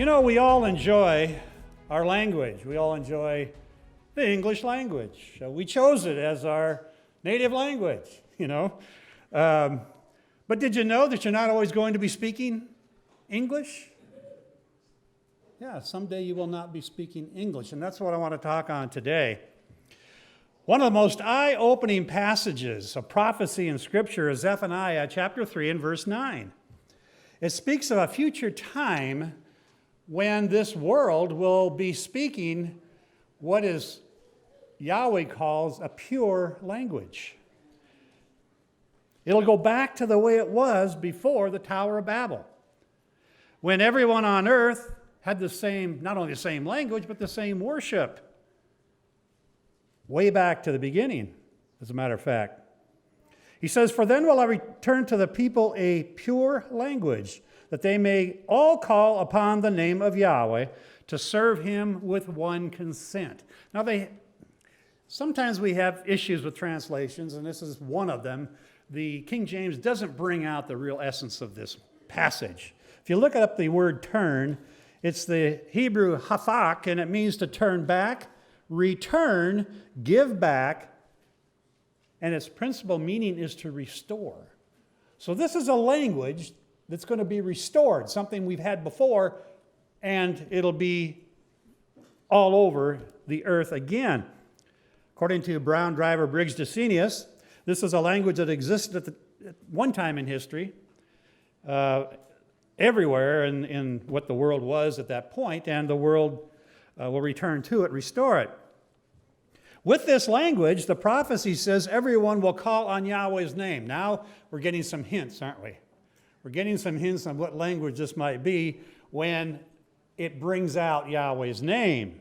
You know, we all enjoy our language. We all enjoy the English language. We chose it as our native language, you know. But did you know that you're not always going to be speaking English? Yeah, someday you will not be speaking English, and that's what I want to talk on today. One of the most eye-opening passages of prophecy in Scripture is Zephaniah chapter 3 and verse 9. It speaks of a future time when this world will be speaking what is Yahweh calls a pure language. It'll go back to the way it was before the Tower of Babel, when everyone on earth had the same, not only the same language, but the same worship. Way back to the beginning, as a matter of fact. He says, "For then will I return to the people a pure language, that they may all call upon the name of Yahweh to serve him with one consent." Now, sometimes we have issues with translations, and this is one of them. The King James doesn't bring out the real essence of this passage. If you look up the word turn, it's the Hebrew hafak, and it means to turn back, return, give back, and its principal meaning is to restore. So this is a language that's going to be restored, something we've had before, and it'll be all over the earth again. According to Brown Driver Briggs Decenius, this is a language that existed at one time in history, everywhere in what the world was at that point, and the world will return to it, restore it. With this language, the prophecy says everyone will call on Yahweh's name. Now we're getting some hints, aren't we? We're getting some hints on what language this might be when it brings out Yahweh's name.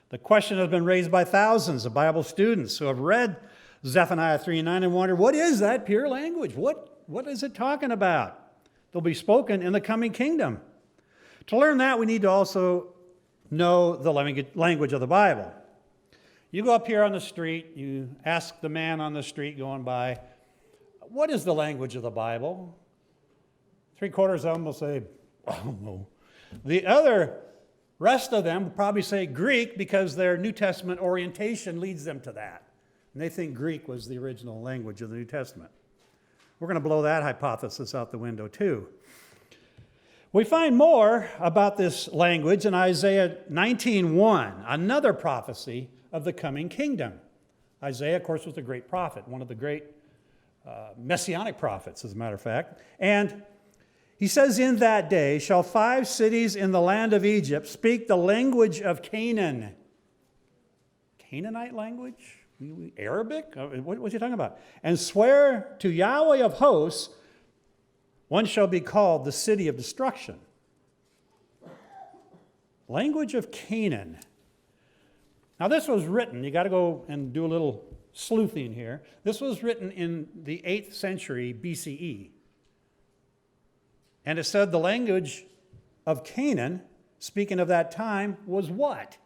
The question has been raised by thousands of Bible students who have read Zephaniah 3:9 and wondered, what is that pure language? What is it talking about? They'll be spoken in the coming kingdom. To learn that, we need to also know the language of the Bible. You go up here on the street, you ask the man on the street going by, what is the language of the Bible? 3/4 of them will say, I don't know. The rest of them will probably say Greek because their New Testament orientation leads them to that. And they think Greek was the original language of the New Testament. We're going to blow that hypothesis out the window too. We find more about this language in Isaiah 19:1, another prophecy of the coming kingdom. Isaiah, of course, was a great prophet, one of the great Messianic prophets, as a matter of fact. And he says, "In that day shall 5 cities in the land of Egypt speak the language of Canaan." Canaanite language? Arabic? What's he talking about? "And swear to Yahweh of hosts, one shall be called the city of destruction." Language of Canaan. Now this was written, you got to go and do a little sleuthing here. This was written in the 8th century BCE. And it said the language of Canaan, speaking of that time, was what?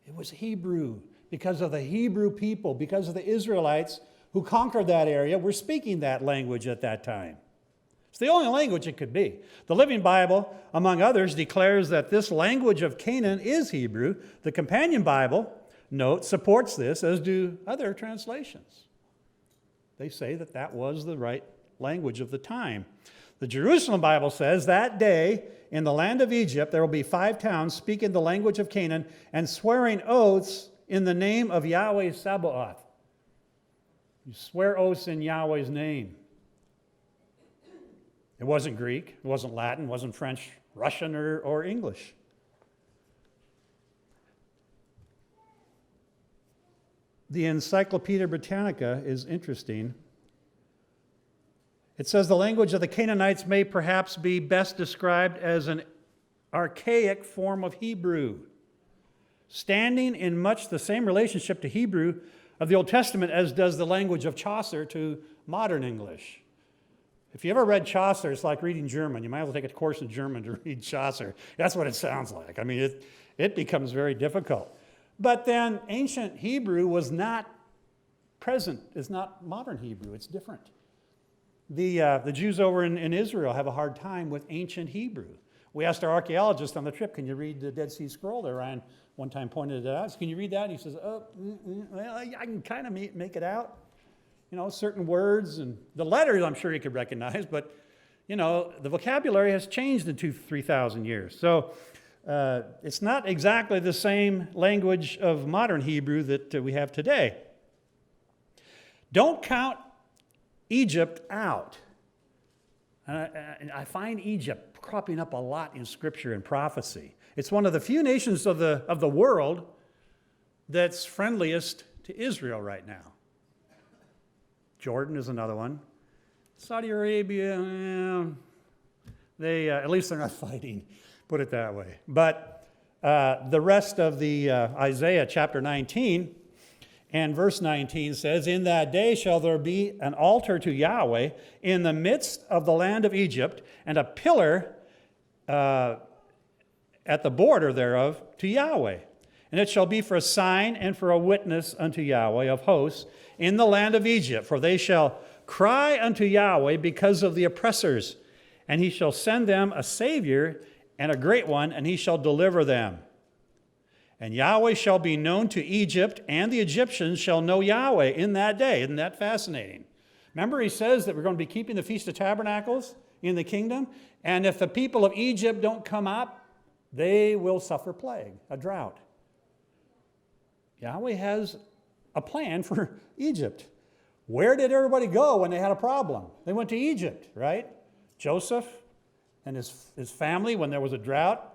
It was Hebrew. Because of the Hebrew people, because of the Israelites who conquered that area, were speaking that language at that time. It's the only language it could be. The Living Bible, among others, declares that this language of Canaan is Hebrew. The Companion Bible, note, supports this, as do other translations. They say that that was the right language of the time. The Jerusalem Bible says that day in the land of Egypt there will be 5 towns speaking the language of Canaan and swearing oaths in the name of Yahweh Sabaoth. You swear oaths in Yahweh's name. It wasn't Greek, it wasn't Latin, it wasn't French, Russian, or English. The Encyclopedia Britannica is interesting. It says the language of the Canaanites may perhaps be best described as an archaic form of Hebrew, standing in much the same relationship to Hebrew of the Old Testament as does the language of Chaucer to modern English. If you ever read Chaucer, it's like reading German. You might as well take a course in German to read Chaucer. That's what it sounds like. I mean, it becomes very difficult. But then ancient Hebrew was not present. It's not modern Hebrew. It's different. The Jews over in Israel have a hard time with ancient Hebrew. We asked our archaeologist on the trip, can you read the Dead Sea Scroll there? Ryan one time pointed it out. Can you read that? And he says, well, I can kind of make it out. Certain words and the letters I'm sure you could recognize, but, the vocabulary has changed in 3,000 years. So it's not exactly the same language of modern Hebrew that we have today. Don't count Egypt out. And I find Egypt cropping up a lot in Scripture and prophecy. It's one of the few nations of the world that's friendliest to Israel right now. Jordan is another one. Saudi Arabia, they at least they're not fighting, put it that way. But the rest of the Isaiah chapter 19 and verse 19 says, in that day shall there be an altar to Yahweh in the midst of the land of Egypt, and a pillar at the border thereof to Yahweh. And it shall be for a sign and for a witness unto Yahweh of hosts in the land of Egypt. For they shall cry unto Yahweh because of the oppressors, and he shall send them a Savior and a great one, and he shall deliver them. And Yahweh shall be known to Egypt, and the Egyptians shall know Yahweh in that day. Isn't that fascinating? Remember, he says that we're going to be keeping the Feast of Tabernacles in the kingdom, and if the people of Egypt don't come up, they will suffer plague, a drought. Yahweh has a plan for Egypt. Where did everybody go when they had a problem? They went to Egypt, right? Joseph and his family, when there was a drought,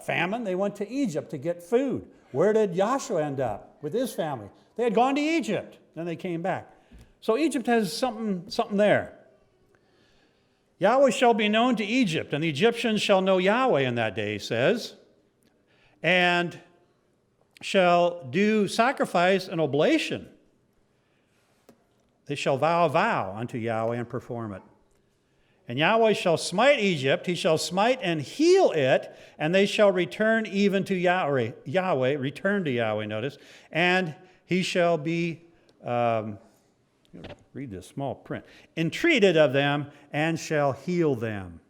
famine, they went to Egypt to get food. Where did Joshua end up with his family? They had gone to Egypt. Then they came back. So Egypt has something there. Yahweh shall be known to Egypt, and the Egyptians shall know Yahweh in that day, he says, and shall do sacrifice and oblation. They shall vow a vow unto Yahweh and perform it. And Yahweh shall smite Egypt, he shall smite and heal it, and they shall return even to Yahweh, return to Yahweh, notice, and he shall be, read this small print, entreated of them, and shall heal them.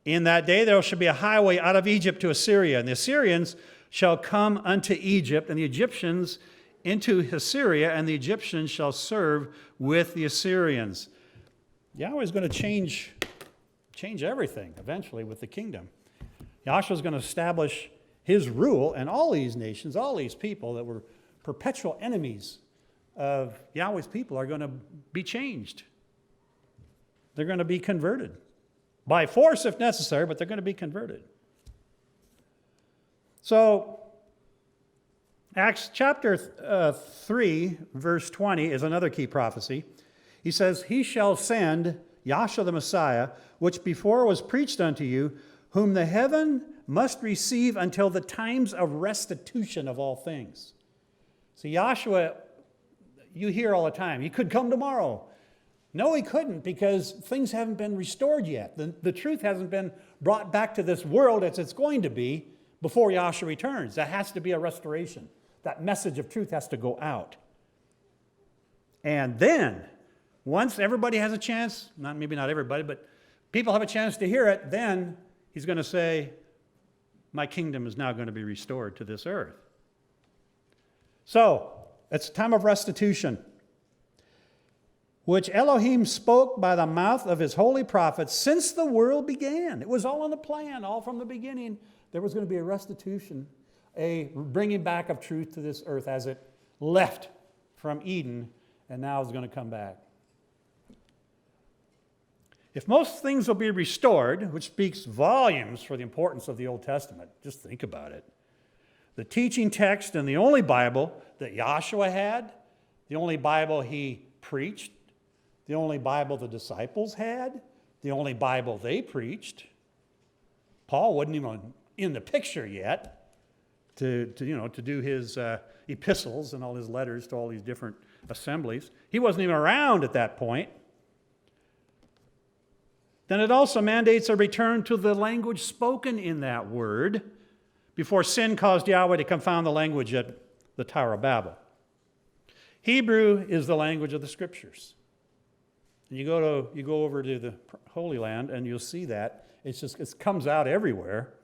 In that day there shall be a highway out of Egypt to Assyria, and the Assyrians shall come unto Egypt, and the Egyptians into Assyria, and the Egyptians shall serve with the Assyrians. Yahweh is going to change everything eventually with the kingdom. Yahshua is going to establish his rule, and all these nations, all these people that were perpetual enemies of Yahweh's people are going to be changed. They're going to be converted. By force if necessary, but they're going to be converted. So, Acts chapter 3, verse 20 is another key prophecy. He says, he shall send Yahshua the Messiah, which before was preached unto you, whom the heaven must receive until the times of restitution of all things. See, Yahshua, you hear all the time, he could come tomorrow. No, he couldn't, because things haven't been restored yet. The truth hasn't been brought back to this world as it's going to be before Yahshua returns. That has to be a restoration. That message of truth has to go out. And then, once everybody has a chance, maybe not everybody, but people have a chance to hear it, then he's going to say, my kingdom is now going to be restored to this earth. So, it's a time of restitution, which Elohim spoke by the mouth of his holy prophets since the world began. It was all in the plan, all from the beginning. There was going to be a restitution, a bringing back of truth to this earth as it left from Eden and now is going to come back. If most things will be restored, which speaks volumes for the importance of the Old Testament, just think about it. The teaching text and the only Bible that Yahshua had, the only Bible he preached, the only Bible the disciples had, the only Bible they preached. Paul wasn't even in the picture yet to do his epistles and all his letters to all these different assemblies. He wasn't even around at that point. Then it also mandates a return to the language spoken in that word before sin caused Yahweh to confound the language at the Tower of Babel. Hebrew is the language of the Scriptures. And you go over to the Holy Land and you'll see that It comes out everywhere.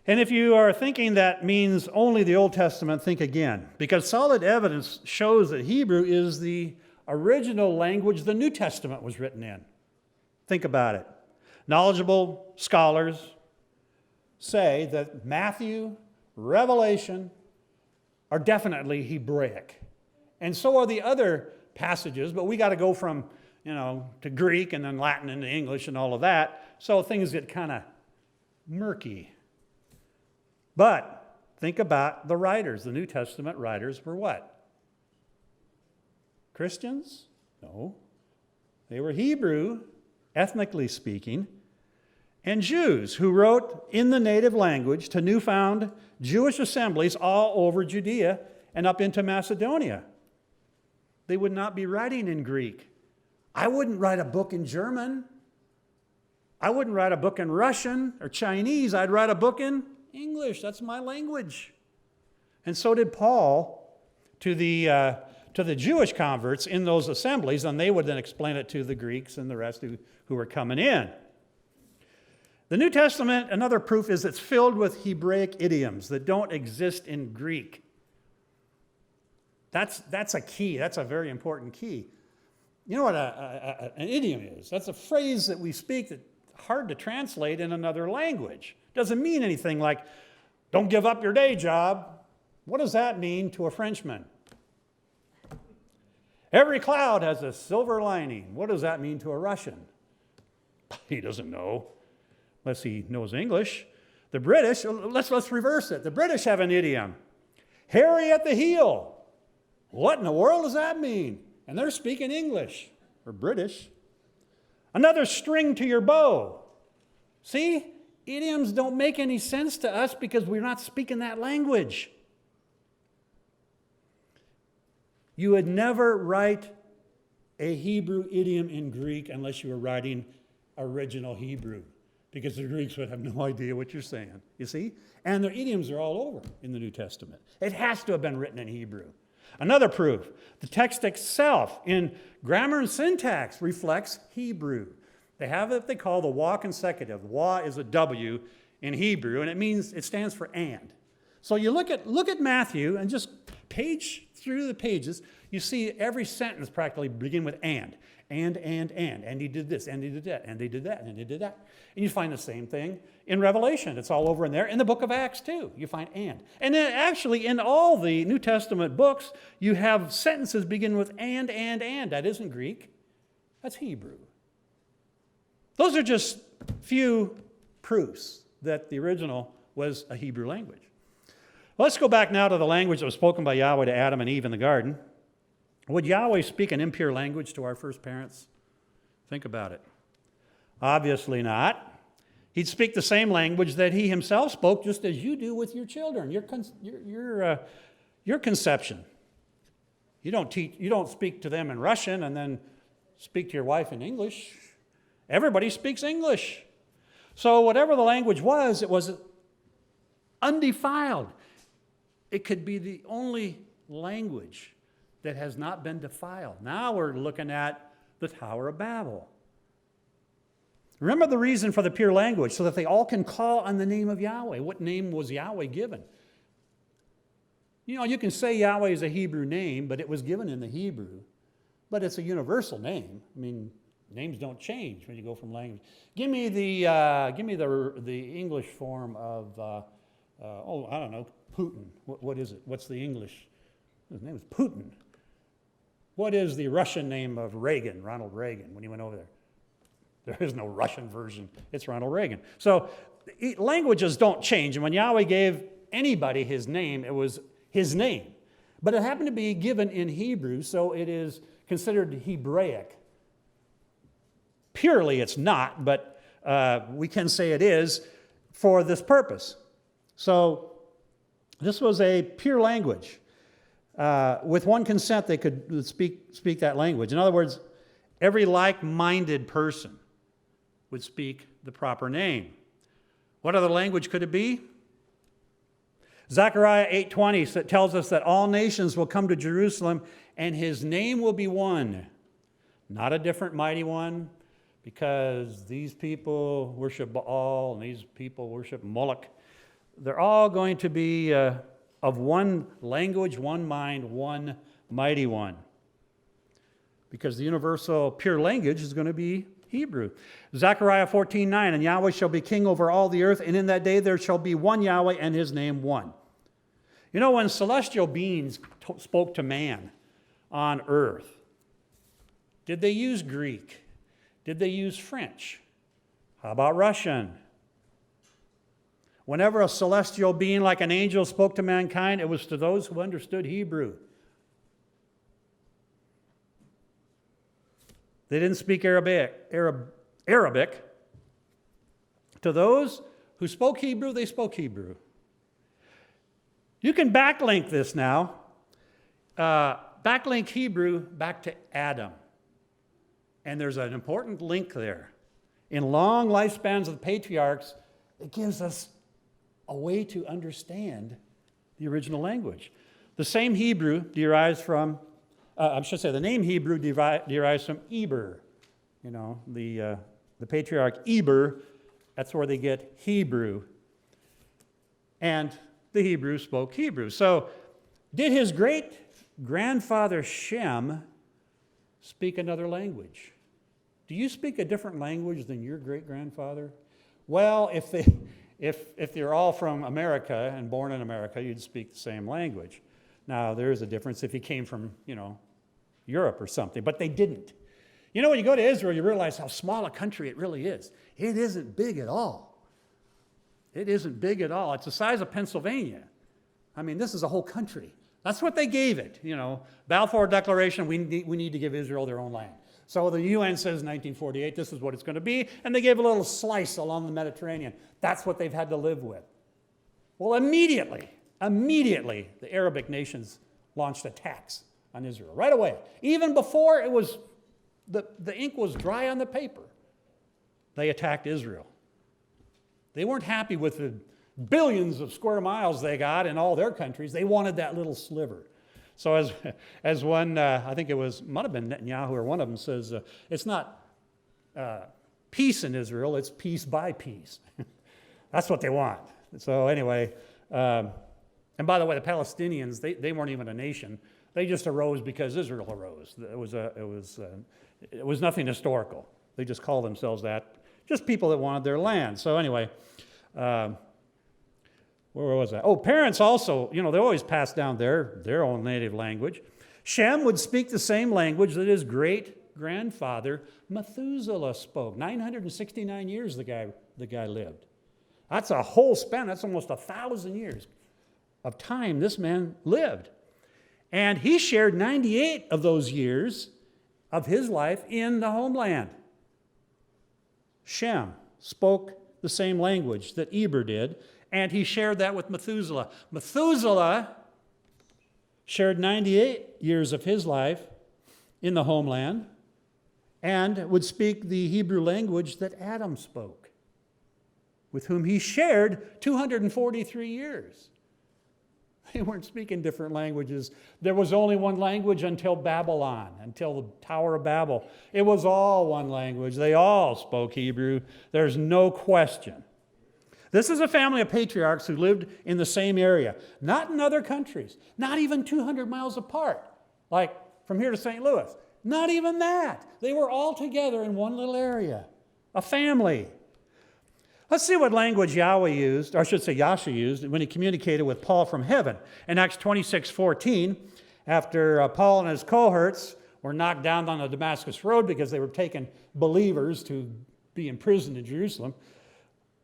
And if you are thinking that means only the Old Testament, think again. Because solid evidence shows that Hebrew is the original language the New Testament was written in. Think about it. Knowledgeable scholars say that Matthew, Revelation are definitely Hebraic. And so are the other passages, but we got to go from, to Greek and then Latin and English and all of that. So things get kind of murky. But think about the writers. The New Testament writers were what? Christians? No. They were Hebrew, ethnically speaking, and Jews who wrote in the native language to newfound Jewish assemblies all over Judea and up into Macedonia. They would not be writing in Greek. I wouldn't write a book in German. I wouldn't write a book in Russian or Chinese. I'd write a book in English. That's my language. And so did Paul to the Jewish converts in those assemblies, and they would then explain it to the Greeks and the rest who were coming in. The New Testament, another proof is it's filled with Hebraic idioms that don't exist in Greek. That's a key. That's a very important key. You know what an idiom is? That's a phrase that we speak that's hard to translate in another language. Doesn't mean anything like, don't give up your day job. What does that mean to a Frenchman? Every cloud has a silver lining. What does that mean to a Russian? He doesn't know, unless he knows English. The British, let's reverse it. The British have an idiom. Hairy at the heel. What in the world does that mean? And they're speaking English, or British. Another string to your bow. See? Idioms don't make any sense to us because we're not speaking that language. You would never write a Hebrew idiom in Greek unless you were writing original Hebrew, because the Greeks would have no idea what you're saying, you see? And their idioms are all over in the New Testament. It has to have been written in Hebrew. Another proof, the text itself in grammar and syntax reflects Hebrew. They have what they call the wa consecutive. Wa is a W in Hebrew, and it stands for and. So you look at Matthew and just page through the pages, you see every sentence practically begin with and. And he did this, and he did that, and they did that, and they did that. And you find the same thing in Revelation. It's all over in there. In the book of Acts, too, you find and. And then actually in all the New Testament books, you have sentences begin with and. That isn't Greek. That's Hebrew. Those are just few proofs that the original was a Hebrew language. Let's go back now to the language that was spoken by Yahweh to Adam and Eve in the garden. Would Yahweh speak an impure language to our first parents? Think about it. Obviously not. He'd speak the same language that he himself spoke, just as you do with your children, your conception. You don't speak to them in Russian and then speak to your wife in English. Everybody speaks English. So whatever the language was, it was undefiled. It could be the only language that has not been defiled. Now we're looking at the Tower of Babel. Remember the reason for the pure language, so that they all can call on the name of Yahweh. What name was Yahweh given? You can say Yahweh is a Hebrew name, but it was given in the Hebrew. But it's a universal name. Names don't change when you go from language. Give me the English form of I don't know, Putin. What is it? What's the English? His name is Putin. What is the Russian name of Reagan? Ronald Reagan. When he went over there, there is no Russian version. It's Ronald Reagan. So languages don't change, and when Yahweh gave anybody his name, it was his name. But it happened to be given in Hebrew, so it is considered Hebraic. Purely it's not, but we can say it is for this purpose. So this was a pure language. With one consent, they could speak that language. In other words, every like-minded person would speak the proper name. What other language could it be? Zechariah 8:20 tells us that all nations will come to Jerusalem, and his name will be one. Not a different mighty one, because these people worship Baal and these people worship Moloch. They're all going to be of one language, one mind, one mighty one. Because the universal pure language is going to be Hebrew. Zechariah 14:9, and Yahweh shall be king over all the earth, and in that day there shall be one Yahweh, and his name one. You know, when celestial beings spoke to man on earth, did they use Greek? Did they use French? How about Russian? Whenever a celestial being like an angel spoke to mankind, it was to those who understood Hebrew. They didn't speak Arabic. To those who spoke Hebrew, they spoke Hebrew. You can backlink this now. Backlink Hebrew back to Adam. And there's an important link there. In long lifespans of the patriarchs, it gives us a way to understand the original language. The same Hebrew derives from, the name Hebrew derives from Eber. You know, the patriarch Eber, that's where they get Hebrew. And the Hebrews spoke Hebrew. So, did his great-grandfather Shem speak another language? Do you speak a different language than your great-grandfather? Well, if you're all from America and born in America, you'd speak the same language. Now, there is a difference if you came from, Europe or something, but they didn't. You know, when you go to Israel, you realize how small a country it really is. It isn't big at all. It isn't big at all. It's the size of Pennsylvania. I mean, this is a whole country. That's what they gave it. Balfour Declaration, we need to give Israel their own land. So the UN says in 1948, this is what it's going to be, and they gave a little slice along the Mediterranean. That's what they've had to live with. Well, immediately, the Arabic nations launched attacks on Israel, right away. Even before it was, the ink was dry on the paper, they attacked Israel. They weren't happy with the billions of square miles they got in all their countries. They wanted that little sliver. So as one, I think might have been Netanyahu or one of them says, it's not peace in Israel, it's peace by peace. That's what they want. So anyway, and by the way, the Palestinians, they weren't even a nation. They just arose because Israel arose. It was nothing historical. They just called themselves that. Just people that wanted their land. So anyway, where was I? Oh, parents also, they always pass down their own native language. Shem would speak the same language that his great-grandfather Methuselah spoke. 969 years the guy lived. That's a whole span. That's almost 1,000 years of time this man lived. And he shared 98 of those years of his life in the homeland. Shem spoke the same language that Eber did, and he shared that with Methuselah. Methuselah shared 98 years of his life in the homeland and would speak the Hebrew language that Adam spoke, with whom he shared 243 years. They weren't speaking different languages. There was only one language until Babylon, until the Tower of Babel. It was all one language. They all spoke Hebrew. There's no question. This is a family of patriarchs who lived in the same area, not in other countries, not even 200 miles apart, like from here to St. Louis. Not even that. They were all together in one little area, a family. Let's see what language Yahweh used, or I should say Yahshua used, when he communicated with Paul from heaven. In Acts 26:14, after Paul and his cohorts were knocked down on the Damascus Road because they were taking believers to be imprisoned in Jerusalem,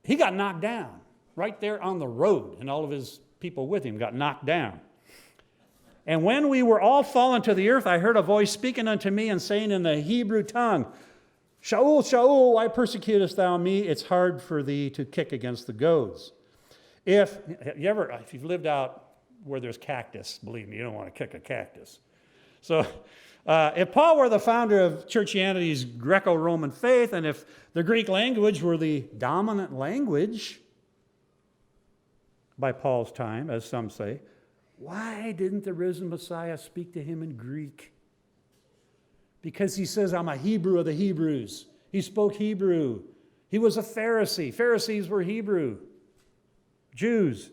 he got knocked down right there on the road, and all of his people with him got knocked down. And when we were all fallen to the earth, I heard a voice speaking unto me and saying in the Hebrew tongue, Shaul, Shaul, why persecutest thou me? It's hard for thee to kick against the goads. If you've lived out where there's cactus, believe me, you don't want to kick a cactus. So if Paul were the founder of Churchianity's Greco-Roman faith, and if the Greek language were the dominant language by Paul's time, as some say, why didn't the risen Messiah speak to him in Greek? Because he says, I'm a Hebrew of the Hebrews. He spoke Hebrew. He was a Pharisee. Pharisees were Hebrew. Jews.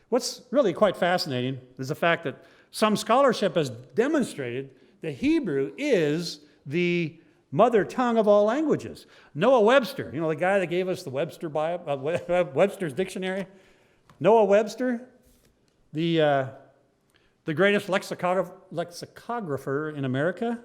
What's really quite fascinating is the fact that some scholarship has demonstrated that Hebrew is the mother tongue of all languages. Noah Webster, the guy that gave us the Webster's Dictionary. Noah Webster, the greatest lexicographer in America,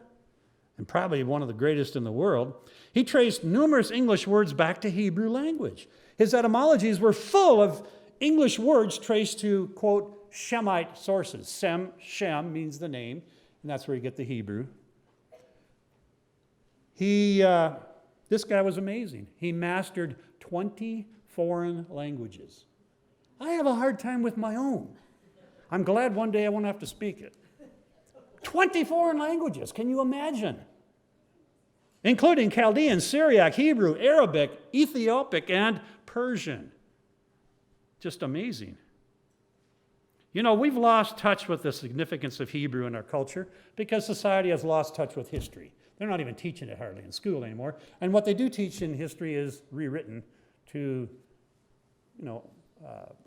and probably one of the greatest in the world. He traced numerous English words back to Hebrew language. His etymologies were full of English words traced to, quote, Shemite sources. Shem means the name, and that's where you get the Hebrew. This guy was amazing. He mastered 20 foreign languages. I have a hard time with my own. I'm glad one day I won't have to speak it. 20 foreign languages, can you imagine? Including Chaldean, Syriac, Hebrew, Arabic, Ethiopic, and Persian. Just amazing. We've lost touch with the significance of Hebrew in our culture because society has lost touch with history. They're not even teaching it hardly in school anymore. And what they do teach in history is rewritten to,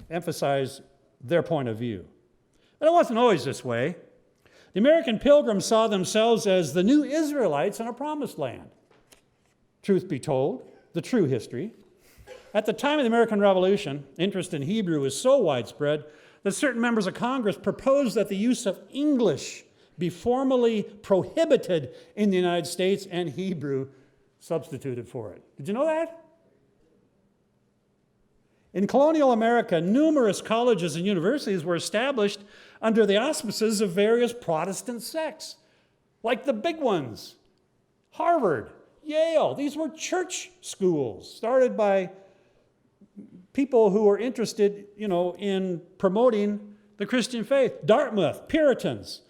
emphasize their point of view. But it wasn't always this way. The American pilgrims saw themselves as the new Israelites in a promised land. Truth be told, the true history. At the time of the American Revolution, interest in Hebrew was so widespread that certain members of Congress proposed that the use of English be formally prohibited in the United States and Hebrew substituted for it. Did you know that? In colonial America, numerous colleges and universities were established under the auspices of various Protestant sects, like the big ones, Harvard, Yale. These were church schools started by people who were interested, in promoting the Christian faith. Dartmouth, Puritans.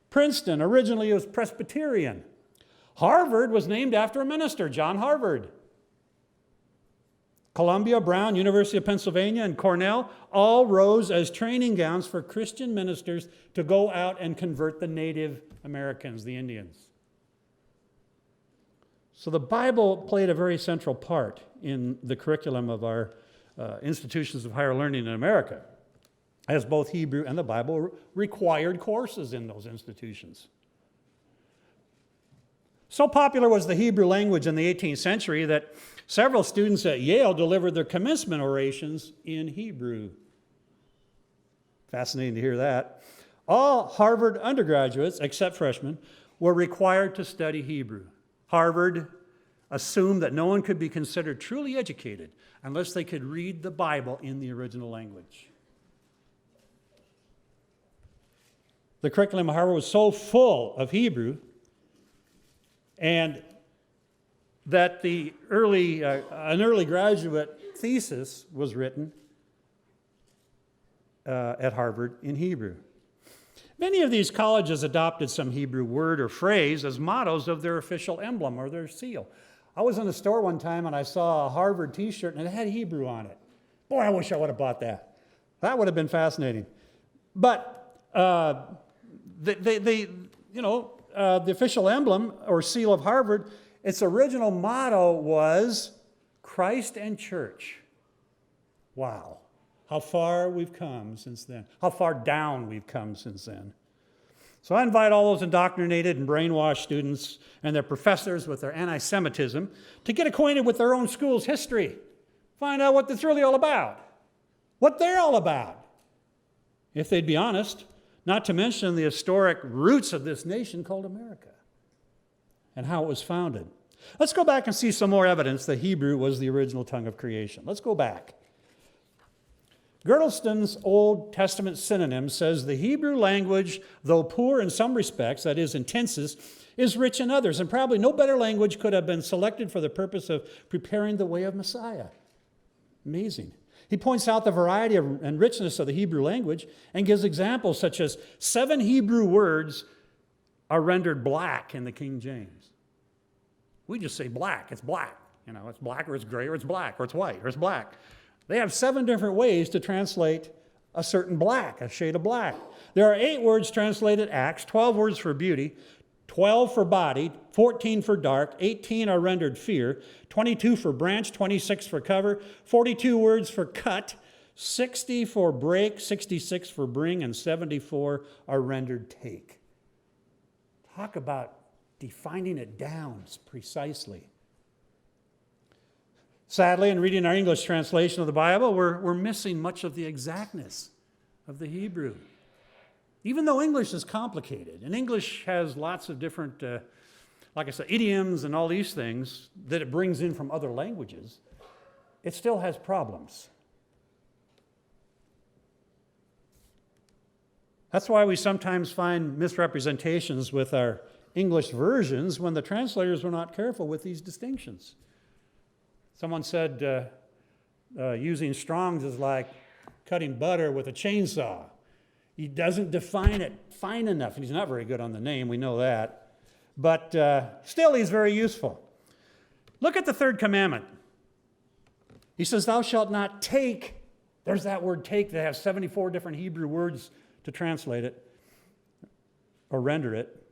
Princeton, originally it was Presbyterian. Harvard was named after a minister, John Harvard. Columbia, Brown, University of Pennsylvania, and Cornell all rose as training grounds for Christian ministers to go out and convert the Native Americans, the Indians. So the Bible played a very central part in the curriculum of our institutions of higher learning in America, as both Hebrew and the Bible required courses in those institutions. So popular was the Hebrew language in the 18th century that several students at Yale delivered their commencement orations in Hebrew. Fascinating to hear that. All Harvard undergraduates, except freshmen, were required to study Hebrew. Harvard assumed that no one could be considered truly educated unless they could read the Bible in the original language. The curriculum of Harvard was so full of Hebrew, and that an early graduate thesis was written at Harvard in Hebrew. Many of these colleges adopted some Hebrew word or phrase as mottos of their official emblem or their seal. I was in a store one time and I saw a Harvard t-shirt and it had Hebrew on it. Boy, I wish I would have bought that. That would have been fascinating. But the official emblem or seal of Harvard, its original motto was Christ and Church. Wow. How far we've come since then. How far down we've come since then. So I invite all those indoctrinated and brainwashed students and their professors with their anti-Semitism to get acquainted with their own school's history. Find out what it's really all about. What they're all about. If they'd be honest, not to mention the historic roots of this nation called America and how it was founded. Let's go back and see some more evidence that Hebrew was the original tongue of creation. Let's go back. Girdleston's Old Testament synonym says the Hebrew language, though poor in some respects, that is in tenses, is rich in others, and probably no better language could have been selected for the purpose of preparing the way of Messiah. Amazing. He points out the variety and richness of the Hebrew language and gives examples such as 7 Hebrew words are rendered black in the King James. We just say black. It's black. It's black or it's gray or it's black or it's white or it's black. They have 7 different ways to translate a certain black, a shade of black. There are 8 words translated acts, 12 words for beauty, 12 for body, 14 for dark, 18 are rendered fear, 22 for branch, 26 for cover, 42 words for cut, 60 for break, 66 for bring, and 74 are rendered take. Talk about defining it down precisely. Sadly, in reading our English translation of the Bible, we're missing much of the exactness of the Hebrew. Even though English is complicated, and English has lots of different, like I said, idioms and all these things that it brings in from other languages, it still has problems. That's why we sometimes find misrepresentations with our English versions when the translators were not careful with these distinctions. Someone said using Strong's is like cutting butter with a chainsaw. He doesn't define it fine enough. And he's not very good on the name, we know that. But still, he's very useful. Look at the third commandment. He says, thou shalt not take. There's that word take that has 74 different Hebrew words to translate it or render it.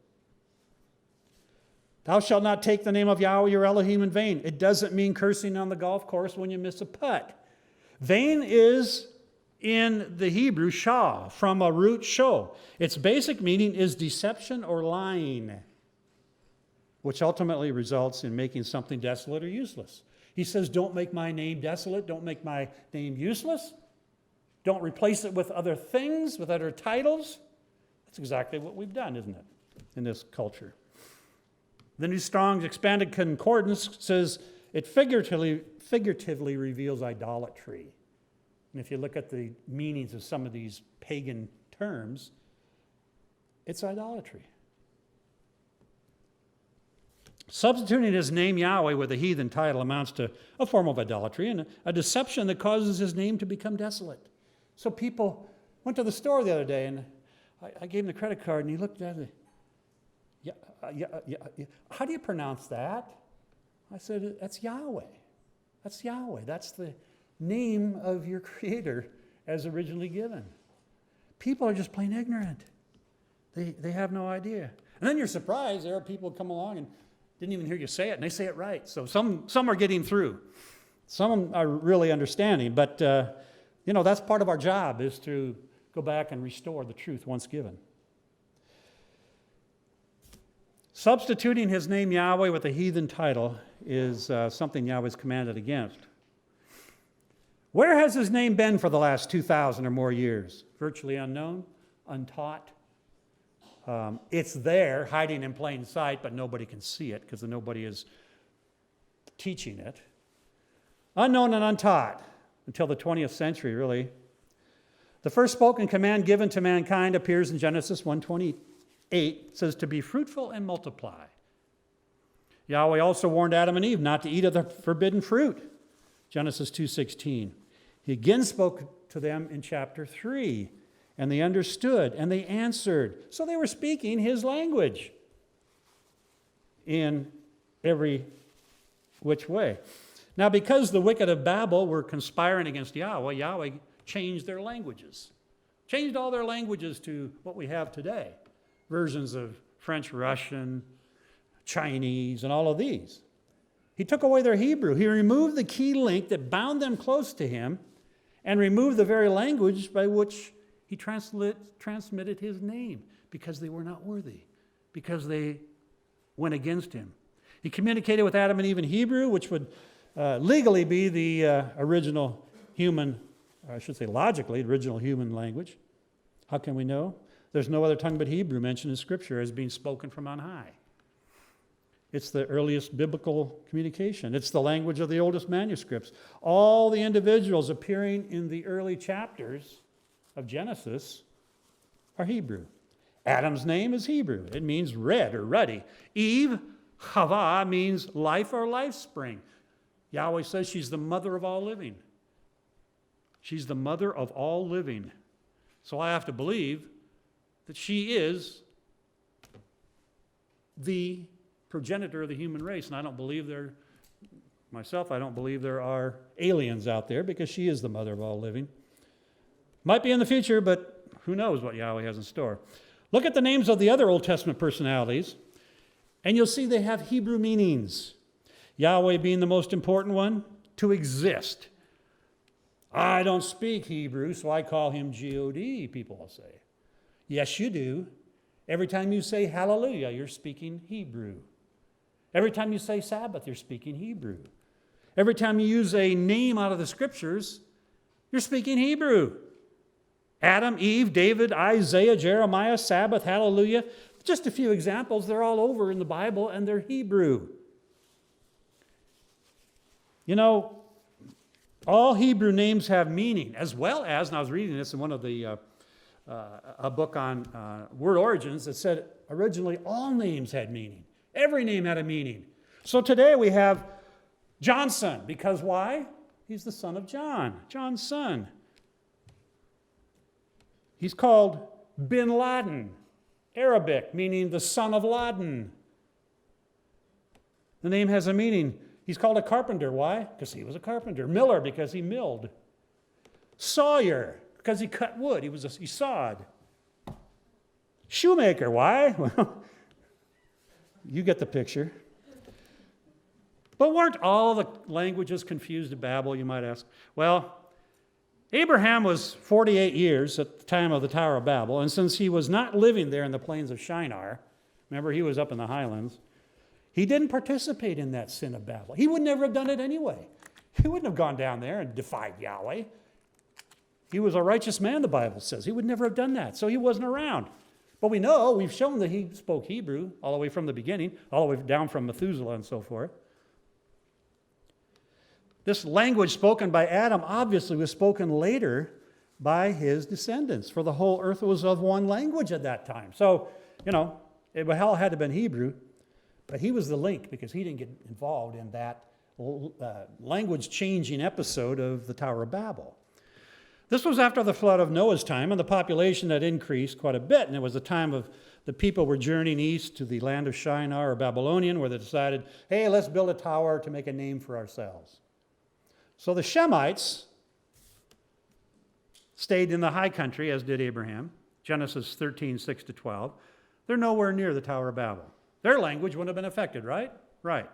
Thou shalt not take the name of Yahweh your Elohim in vain. It doesn't mean cursing on the golf course when you miss a putt. Vain is, in the Hebrew, shah, from a root show. Its basic meaning is deception or lying, which ultimately results in making something desolate or useless. He says, don't make my name desolate. Don't make my name useless. Don't replace it with other things, with other titles. That's exactly what we've done, isn't it, in this culture? The New Strong's Expanded Concordance says it figuratively reveals idolatry. And if you look at the meanings of some of these pagan terms, it's idolatry. Substituting his name Yahweh with a heathen title amounts to a form of idolatry and a deception that causes his name to become desolate. So people went to the store the other day, and I gave him the credit card, and he looked at it. How do you pronounce that? I said, that's Yahweh. That's Yahweh. That's the name of your Creator as originally given. People are just plain ignorant. They have no idea. And then you're surprised there are people who come along and didn't even hear you say it, and they say it right. So some are getting through. Some are really understanding. But, that's part of our job, is to go back and restore the truth once given. Substituting his name Yahweh with a heathen title is something Yahweh's commanded against. Where has his name been for the last 2,000 or more years? Virtually unknown, untaught. It's there, hiding in plain sight, but nobody can see it because nobody is teaching it. Unknown and untaught until the 20th century, really. The first spoken command given to mankind appears in Genesis 1:28. It says to be fruitful and multiply. Yahweh also warned Adam and Eve not to eat of the forbidden fruit. Genesis 2:16. He again spoke to them in chapter 3, and they understood and they answered. So they were speaking his language in every which way. Now, because the wicked of Babel were conspiring against Yahweh, Yahweh changed their languages. Changed all their languages to what we have today. Versions of French, Russian, Chinese, and all of these. He took away their Hebrew. He removed the key link that bound them close to him and removed the very language by which he transmitted his name, because they were not worthy, because they went against him. He communicated with Adam and Eve in Hebrew, which would legally be the original human, or I should say logically, original human language. How can we know? There's no other tongue but Hebrew mentioned in Scripture as being spoken from on high. It's the earliest biblical communication. It's the language of the oldest manuscripts. All the individuals appearing in the early chapters of Genesis are Hebrew. Adam's name is Hebrew. It means red or ruddy. Eve, Chava, means life or life spring. Yahweh says she's the mother of all living. She's the mother of all living. So I have to believe that she is the progenitor of the human race. And I don't believe I don't believe there are aliens out there, because she is the mother of all living. Might be in the future, but who knows what Yahweh has in store. Look at the names of the other Old Testament personalities. And you'll see they have Hebrew meanings. Yahweh being the most important one, to exist. I don't speak Hebrew, so I call him God, people will say. Yes, you do. Every time you say hallelujah, you're speaking Hebrew. Every time you say Sabbath, you're speaking Hebrew. Every time you use a name out of the scriptures, you're speaking Hebrew. Adam, Eve, David, Isaiah, Jeremiah, Sabbath, hallelujah. Just a few examples. They're all over in the Bible, and they're Hebrew. You know, all Hebrew names have meaning, as well as, and I was reading this in one of the, a book on word origins that said originally all names had meaning. Every name had a meaning. So today we have Johnson, because why? He's the son of John, John's son. He's called Bin Laden, Arabic, meaning the son of Laden. The name has a meaning. He's called a carpenter. Why? Because he was a carpenter. Miller, because he milled. Sawyer, because he cut wood. He sawed. Shoemaker. Why? Well, you get the picture. But weren't all the languages confused at Babel, you might ask? Well, Abraham was 48 years at the time of the Tower of Babel, and since he was not living there in the plains of Shinar, remember he was up in the highlands, he didn't participate in that sin of Babel. He would never have done it anyway. He wouldn't have gone down there and defied Yahweh. He was a righteous man, the Bible says. He would never have done that, so he wasn't around. But we've shown that he spoke Hebrew all the way from the beginning, all the way down from Methuselah and so forth. This language spoken by Adam obviously was spoken later by his descendants, for the whole earth was of one language at that time. So, it all had to have been Hebrew, but he was the link because he didn't get involved in that language-changing episode of the Tower of Babel. This was after the flood of Noah's time, and the population had increased quite a bit, and it was the time of the people were journeying east to the land of Shinar or Babylonian, where they decided, hey, let's build a tower to make a name for ourselves. So the Shemites stayed in the high country, as did Abraham. Genesis 13, 6-12. They're nowhere near the Tower of Babel. Their language wouldn't have been affected, right? Right.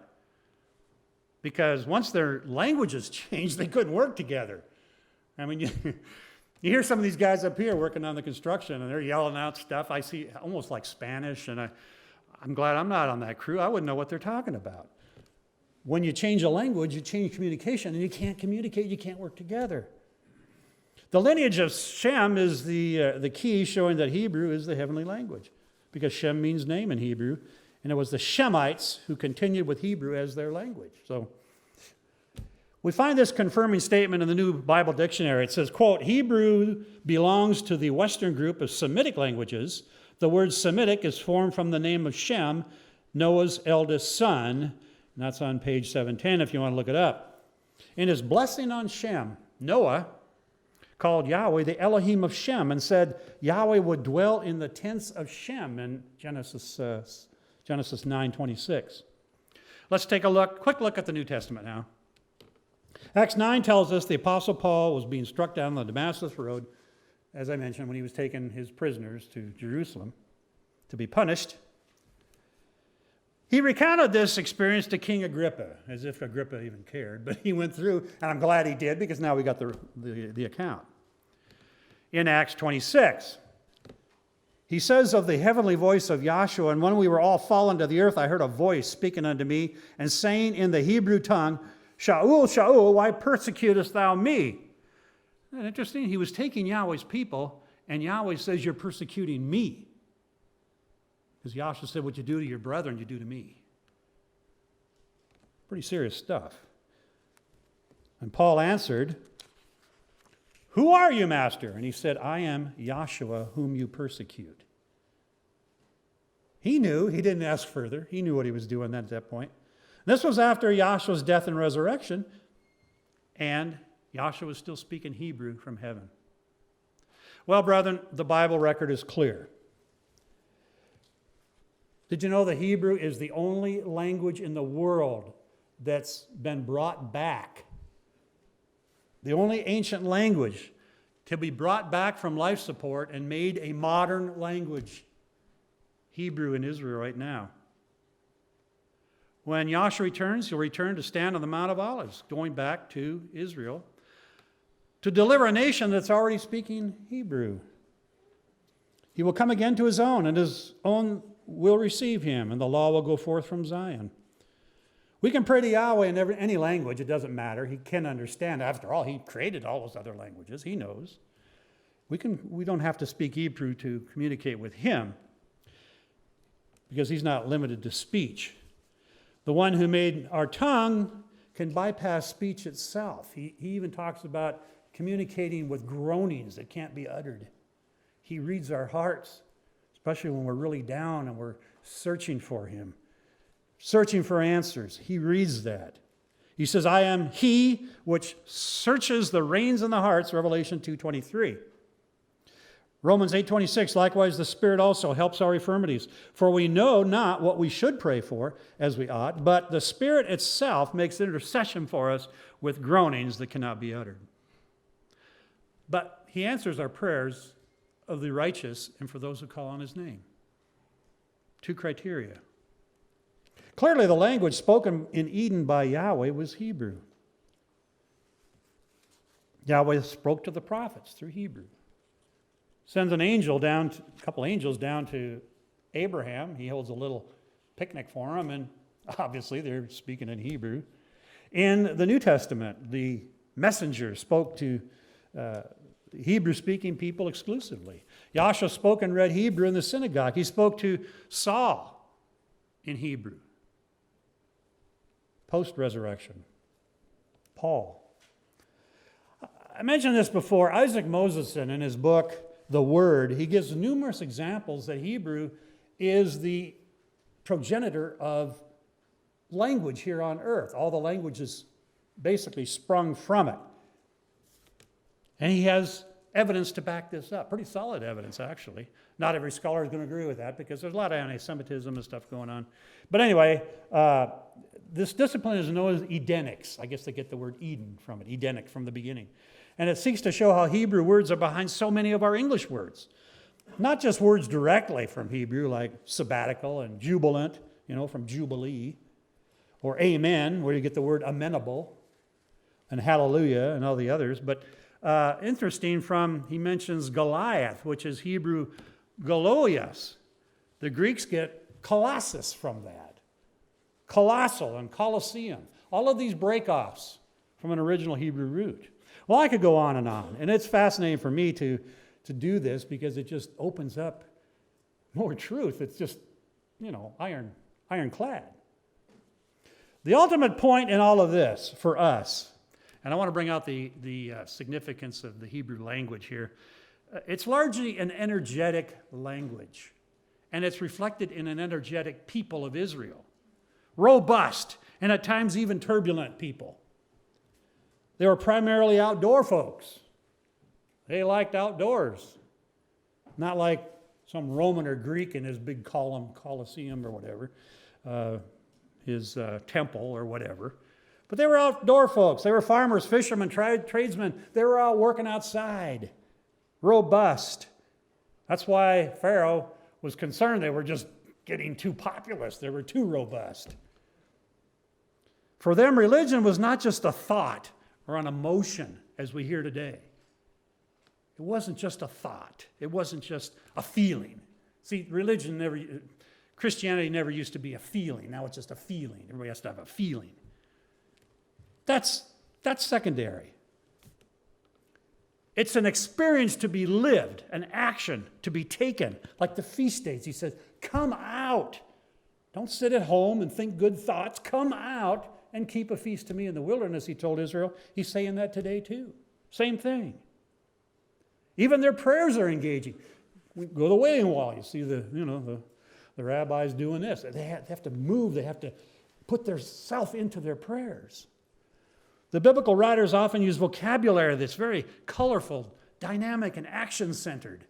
Because once their languages changed, they couldn't work together. I mean, you hear some of these guys up here working on the construction, and they're yelling out stuff. I see almost like Spanish, and I'm glad I'm not on that crew. I wouldn't know what they're talking about. When you change a language, you change communication, and you can't communicate, you can't work together. The lineage of Shem is the key, showing that Hebrew is the heavenly language, because Shem means name in Hebrew, and it was the Shemites who continued with Hebrew as their language. So we find this confirming statement in the New Bible Dictionary. It says, quote, Hebrew belongs to the Western group of Semitic languages. The word Semitic is formed from the name of Shem, Noah's eldest son. And that's on page 710 if you want to look it up. In his blessing on Shem, Noah called Yahweh the Elohim of Shem and said Yahweh would dwell in the tents of Shem in Genesis 9:26. Let's take a quick look at the New Testament now. Acts 9 tells us the Apostle Paul was being struck down on the Damascus Road, as I mentioned, when he was taking his prisoners to Jerusalem to be punished. He recounted this experience to King Agrippa, as if Agrippa even cared, but he went through, and I'm glad he did, because now we got the account. In Acts 26, he says of the heavenly voice of Yahshua, and when we were all fallen to the earth, I heard a voice speaking unto me, and saying in the Hebrew tongue, Shaul, Shaul, why persecutest thou me? Isn't that interesting? He was taking Yahweh's people, and Yahweh says, you're persecuting me. Because Yahshua said, what you do to your brethren, you do to me. Pretty serious stuff. And Paul answered, who are you, master? And he said, I am Yahshua, whom you persecute. He knew. He didn't ask further. He knew what he was doing at that point. This was after Yahshua's death and resurrection, and Yahshua was still speaking Hebrew from heaven. Well, brethren, the Bible record is clear. Did you know that Hebrew is the only language in the world that's been brought back? The only ancient language to be brought back from life support and made a modern language. Hebrew in Israel right now. When Yahshua returns, he'll return to stand on the Mount of Olives, going back to Israel, to deliver a nation that's already speaking Hebrew. He will come again to his own, and his own will receive him, and the law will go forth from Zion. We can pray to Yahweh in any language. It doesn't matter. He can understand. After all, he created all those other languages. He knows. We don't have to speak Hebrew to communicate with him, because he's not limited to speech. The one who made our tongue can bypass speech itself. He even talks about communicating with groanings that can't be uttered. He reads our hearts, especially when we're really down and we're searching for him, searching for answers. He reads that. He says, I am he which searches the reins and the hearts, Revelation 2:23. Romans 8:26, likewise the Spirit also helps our infirmities. For we know not what we should pray for as we ought, but the Spirit itself makes intercession for us with groanings that cannot be uttered. But he answers our prayers of the righteous and for those who call on his name. Two criteria. Clearly, the language spoken in Eden by Yahweh was Hebrew. Yahweh spoke to the prophets through Hebrew. Sends a couple angels down to Abraham. He holds a little picnic for him, and obviously they're speaking in Hebrew. In the New Testament, the messenger spoke to Hebrew-speaking people exclusively. Yahshua spoke and read Hebrew in the synagogue. He spoke to Saul in Hebrew. Post-resurrection, Paul. I mentioned this before. Isaac Moseson, in his book, The Word, he gives numerous examples that Hebrew is the progenitor of language here on earth. All the languages basically sprung from it. And he has evidence to back this up. Pretty solid evidence, actually. Not every scholar is going to agree with that because there's a lot of anti-Semitism and stuff going on. But anyway, this discipline is known as Edenics. I guess they get the word Eden from it, Edenic, from the beginning. And it seeks to show how Hebrew words are behind so many of our English words. Not just words directly from Hebrew, like sabbatical and jubilant, from jubilee, or amen, where you get the word amenable, and hallelujah, and all the others. But interesting, he mentions Goliath, which is Hebrew Golias. The Greeks get colossus from that. Colossal and Colosseum. All of these break-offs from an original Hebrew root. Well, I could go on, and it's fascinating for me to do this because it just opens up more truth. It's just, ironclad. The ultimate point in all of this for us, and I want to bring out the significance of the Hebrew language here, it's largely an energetic language, and it's reflected in an energetic people of Israel. Robust, and at times even turbulent people. They were primarily outdoor folks. They liked outdoors. Not like some Roman or Greek in his big Colosseum or whatever, his temple or whatever. But they were outdoor folks. They were farmers, fishermen, tradesmen. They were out working outside. Robust. That's why Pharaoh was concerned they were just getting too populous. They were too robust. For them, religion was not just a thought or an emotion, as we hear today. It wasn't just a thought. It wasn't just a feeling. See, Christianity never used to be a feeling. Now it's just a feeling. Everybody has to have a feeling. That's secondary. It's an experience to be lived, an action to be taken. Like the feast days, he says, come out. Don't sit at home and think good thoughts. Come out and keep a feast to me in the wilderness, he told Israel. He's saying that today too. Same thing. Even their prayers are engaging. We go to the Wailing Wall. You see the rabbis doing this. They have to move. They have to put their self into their prayers. The biblical writers often use vocabulary that's very colorful, dynamic, and action-centered.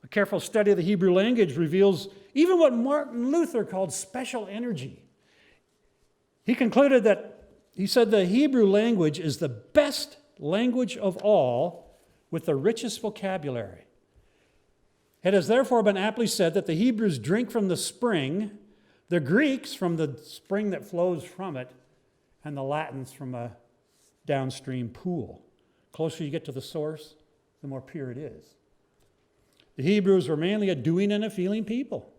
A careful study of the Hebrew language reveals even what Martin Luther called special energy. He concluded he said the Hebrew language is the best language of all with the richest vocabulary. It has therefore been aptly said that the Hebrews drink from the spring The Greeks from the spring that flows from it, and the Latins from a downstream pool. The closer you get to the source, the more pure it is. The Hebrews were mainly a doing and a feeling people.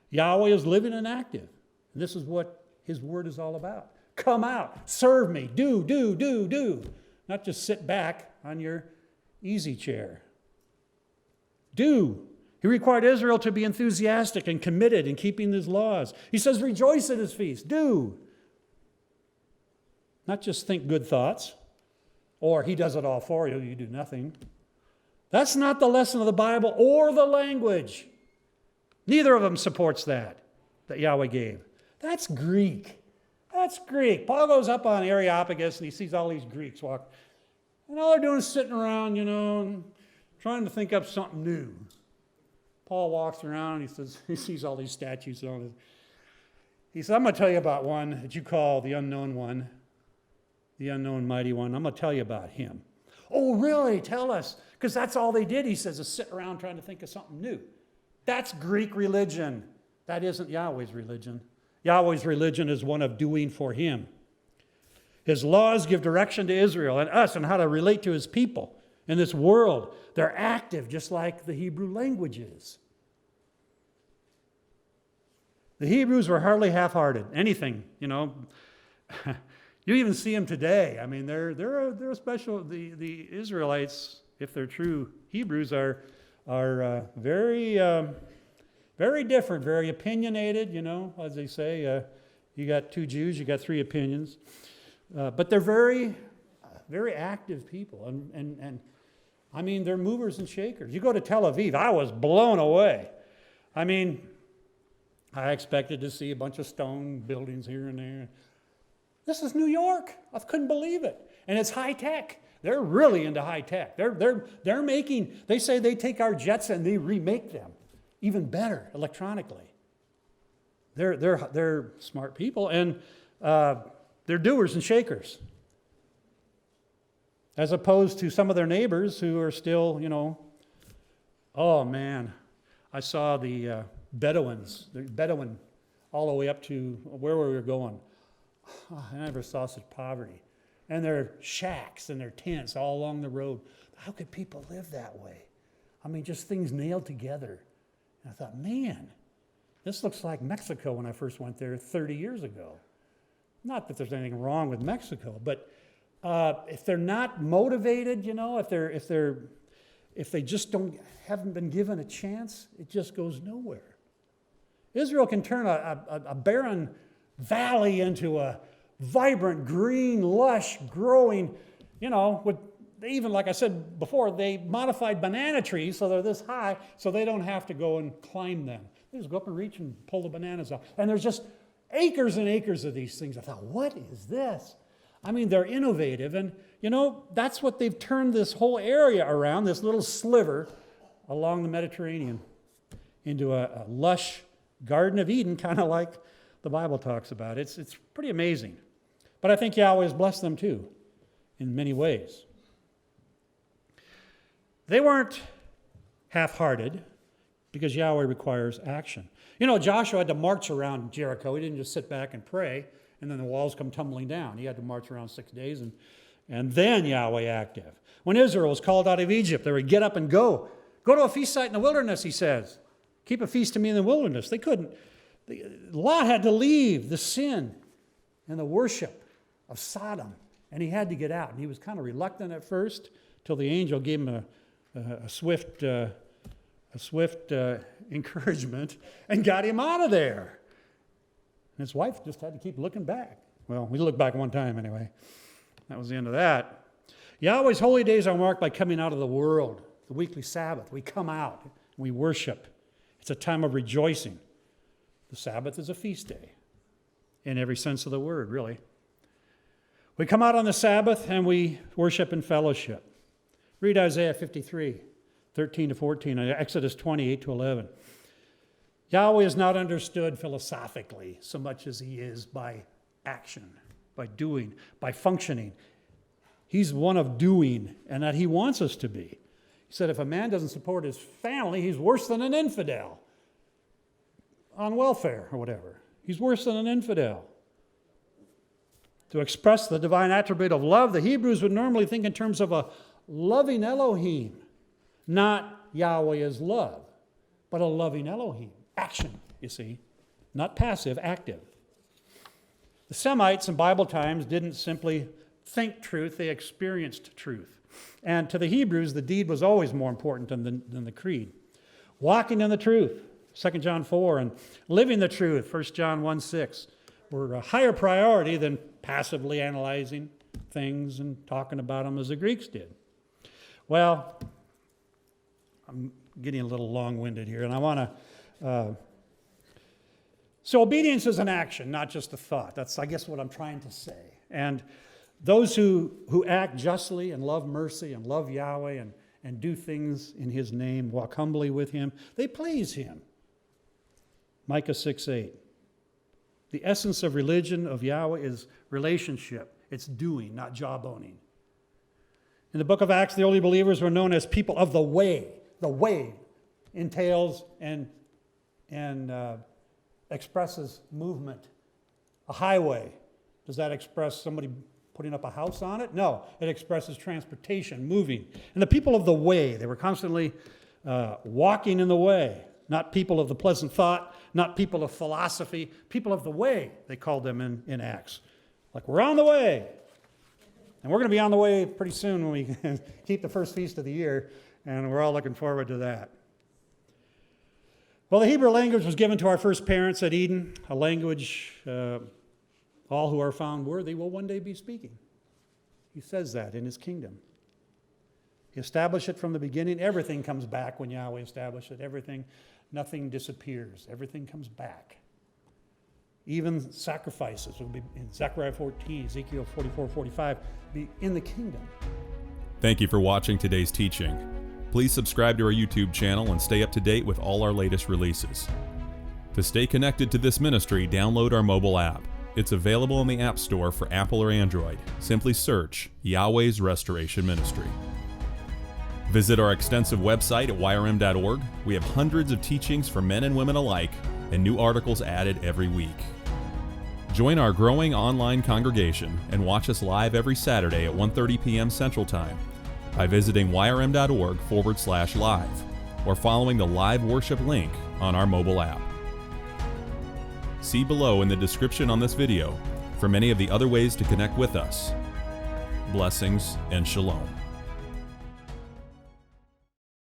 Yahweh is living and active. And this is what his word is all about. Come out, serve me, do. Not just sit back on your easy chair. Do. He required Israel to be enthusiastic and committed in keeping his laws. He says, rejoice at his feast. Do. Not just think good thoughts, or he does it all for you, you do nothing. That's not the lesson of the Bible or the language. Neither of them supports that Yahweh gave. That's Greek. That's Greek. Paul goes up on Areopagus and he sees all these Greeks walk. And all they're doing is sitting around, and trying to think up something new. Paul walks around and he sees all these statues and all this. He says, I'm going to tell you about one that you call the unknown one, the unknown mighty one. I'm going to tell you about him. Oh, really? Tell us. Because that's all they did, he says, is sit around trying to think of something new. That's Greek religion. That isn't Yahweh's religion. Yahweh's religion is one of doing for him. His laws give direction to Israel and us on how to relate to his people in this world. They're active, just like the Hebrew language is. The Hebrews were hardly half-hearted. Anything, You even see them today. I mean, they're a special. The Israelites, if they're true Hebrews, are very very different, very opinionated. As they say, you got two Jews, you got three opinions, but they're very very active people, and I mean they're movers and shakers. You go to Tel Aviv, I was blown away. I mean, I expected to see a bunch of stone buildings here and there. This is New York. I couldn't believe it. And it's high tech. They're really into high tech. They're making, they say they take our jets and they remake them even better electronically. They're smart people, and they're doers and shakers. As opposed to some of their neighbors who are still, oh man, I saw the Bedouin all the way up to where we were going. Oh, I never saw such poverty. And their shacks and their tents all along the road. How could people live that way? I mean, just things nailed together. And I thought, man, this looks like Mexico when I first went there 30 years ago. Not that there's anything wrong with Mexico, but if they're not motivated, if they just haven't been given a chance, it just goes nowhere. Israel can turn a barren valley into a vibrant, green, lush, growing, with even, like I said before, they modified banana trees so they're this high so they don't have to go and climb them. They just go up and reach and pull the bananas out. And there's just acres and acres of these things. I thought, what is this? I mean, they're innovative. And, that's what they've turned this whole area around, this little sliver along the Mediterranean, into a lush Garden of Eden, kind of like the Bible talks about. It's pretty amazing. But I think Yahweh has blessed them too, in many ways. They weren't half-hearted because Yahweh requires action. Joshua had to march around Jericho. He didn't just sit back and pray, and then the walls come tumbling down. He had to march around 6 days, and then Yahweh active. When Israel was called out of Egypt, they would get up and go. Go to a feast site in the wilderness, he says. Keep a feast to me in the wilderness. They couldn't. Lot had to leave the sin and the worship of Sodom, and he had to get out. And he was kind of reluctant at first, till the angel gave him a swift encouragement and got him out of there. And his wife just had to keep looking back. Well, we looked back one time anyway. That was the end of that. Yahweh's holy days are marked by coming out of the world, the weekly Sabbath. We come out, and we worship. It's a time of rejoicing. The Sabbath is a feast day, in every sense of the word, really. We come out on the Sabbath and we worship in fellowship. Read Isaiah 53, 13 to 14, and Exodus 28 to 11. Yahweh is not understood philosophically so much as he is by action, by doing, by functioning. He's one of doing, and that he wants us to be. He said if a man doesn't support his family, he's worse than an infidel on welfare or whatever. He's worse than an infidel. To express the divine attribute of love, the Hebrews would normally think in terms of a loving Elohim, not Yahweh as love, but a loving Elohim. Action, you see, not passive, active. The Semites in Bible times didn't simply think truth, they experienced truth. And to the Hebrews, the deed was always more important than the creed. Walking in the truth, 2 John 4, and living the truth, 1 John 1:6, were a higher priority than passively analyzing things and talking about them as the Greeks did. Well, I'm getting a little long-winded here, and I want to... So obedience is an action, not just a thought. That's, I guess, what I'm trying to say. And those who act justly and love mercy and love Yahweh and do things in His name, walk humbly with Him, they please Him. Micah 6:8. The essence of religion of Yahweh is relationship. It's doing, not jawboning. In the book of Acts, the early believers were known as people of the way. The way entails and expresses movement. A highway, does that express somebody putting up a house on it? No, it expresses transportation, moving. And the people of the way, they were constantly walking in the way. Not people of the pleasant thought, not people of philosophy, people of the way, they called them in Acts. Like, we're on the way. And we're going to be on the way pretty soon when we keep the first feast of the year, and we're all looking forward to that. Well, the Hebrew language was given to our first parents at Eden, a language all who are found worthy will one day be speaking. He says that in His kingdom. He established it from the beginning. Everything comes back when Yahweh established it. Nothing disappears. Everything comes back. Even sacrifices will be in Zechariah 14, Ezekiel 44, 45, be in the kingdom. Thank you for watching today's teaching. Please subscribe to our YouTube channel and stay up to date with all our latest releases. To stay connected to this ministry, download our mobile app. It's available in the App Store for Apple or Android. Simply search Yahweh's Restoration Ministry. Visit our extensive website at yrm.org. We have hundreds of teachings for men and women alike, and new articles added every week. Join our growing online congregation and watch us live every Saturday at 1:30 p.m. Central Time by visiting yrm.org/live or following the live worship link on our mobile app. See below in the description on this video for many of the other ways to connect with us. Blessings and shalom.